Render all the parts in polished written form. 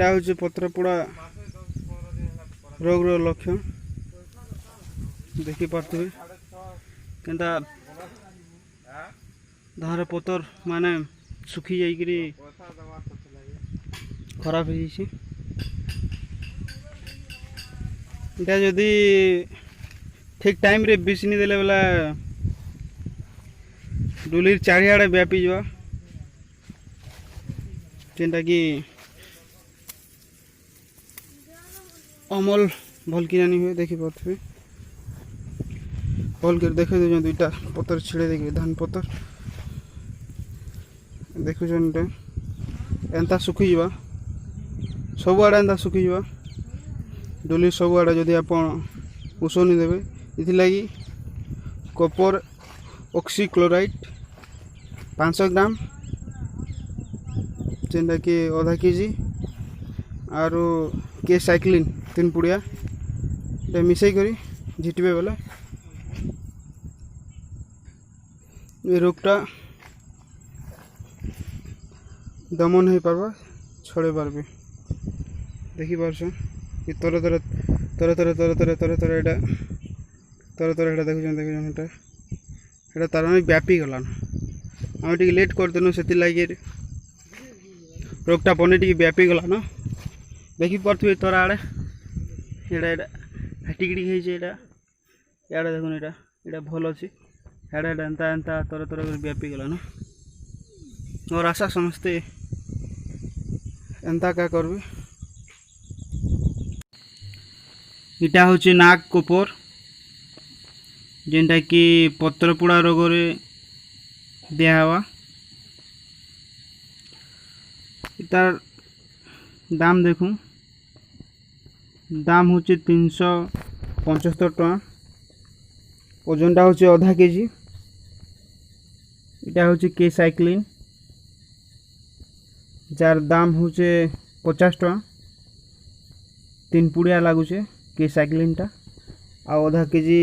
इटा हूँ पत्रपोड़ा रोग लक्षण देखी पारे केनता धान पतर माने सुखी जाइकरी खराब हो जाइए। इटा जदि ठीक टाइम रे बीस नहीं देले बेला डुलीर चारिआड़े व्यापी जा जेनटा कि अमल भल कि नहीं हुए देखी पारे भल कर देखे दे दुईटा पतर छिड़े देखिए धान पतर देखुन एंता सुखी जा सब आड़े एंता सुखी जा डुली सब आड़े जदि आप उसनी देवे इथिलागी कॉपर ऑक्सीक्लोराइड 500 ग्राम जेनटा कि आधा केजी आर के साइक्लिन 3 पुड़िया मिसई करी झिटबे बेले ये रोगटा दमन हो पार्बा छड़े पार्बे देखी पार्छ कि तर तर तर तर तर तर तर तर एटा तर तर एटा देखुन एटा तार में व्यापी गलान आम टे लेट करदेनु से लगे रोगटा बने टी व्यापी गलान देखी पारे तर आड़े एटा फाटिकी इे देखुन यहाँ भल अच्छी इे एंता एंता तर तर व्यापी गलान और आशा समस्ते एंता क्या करबे। इटा हूँ नाक कोपर जेनटा कि पत्रपोड़ा रोग दिहवा तार दाम देखूँ दाम हूँ 375 टका ओजनटा हूँ आधा केजी इटा हूँ के साइक्लिन जार दाम हूँ 50 टका 3 पुड़िया लगुचे के साइक्लिनटा आधा केजी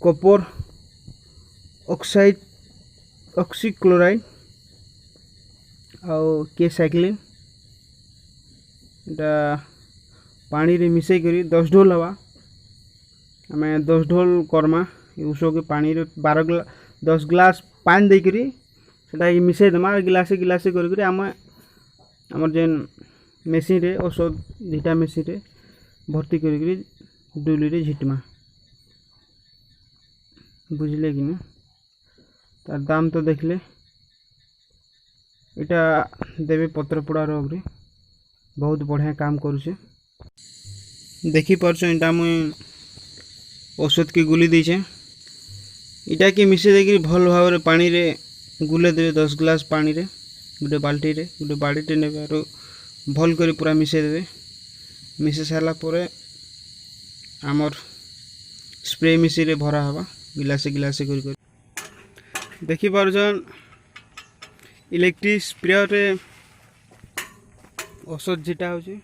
कॉपर ऑक्सीक्लोराइड आउ के साइक्लिन इटा पानी रे मिसई करी 10 ढोल हवा आम 10 ढोल करमा उस के पानी रे 10 ग्लास पानी देकरी सेटा मिसई देमा गिलासे गिलासे कर आम आमर जेन मेसीन रे औषध झीटा मेसीन रे भर्ती करी डुली रे झिटमा बुझले कि ना तार दाम तो देखले इटा देवे पत्रपोड़ा रोग रे बहुत बढ़िया काम करुचे देखी पार्छ इटा मुई औषध की गुली दीचे इटा कि मिसे देकरी भल भाव रे पानी रे गुले देवे 10 ग्लास पानी रे गोटे बाल्टी रे गोटे बाड़ीटे ने भल कर पूरा मिसे देवे मिसे सारा परे आमर स्प्रे मिसी रे भरा हवा गिलासे गिलासे कर देखी पार्छन इलेक्ट्रिक स्प्रे रे औषध झीटा होची।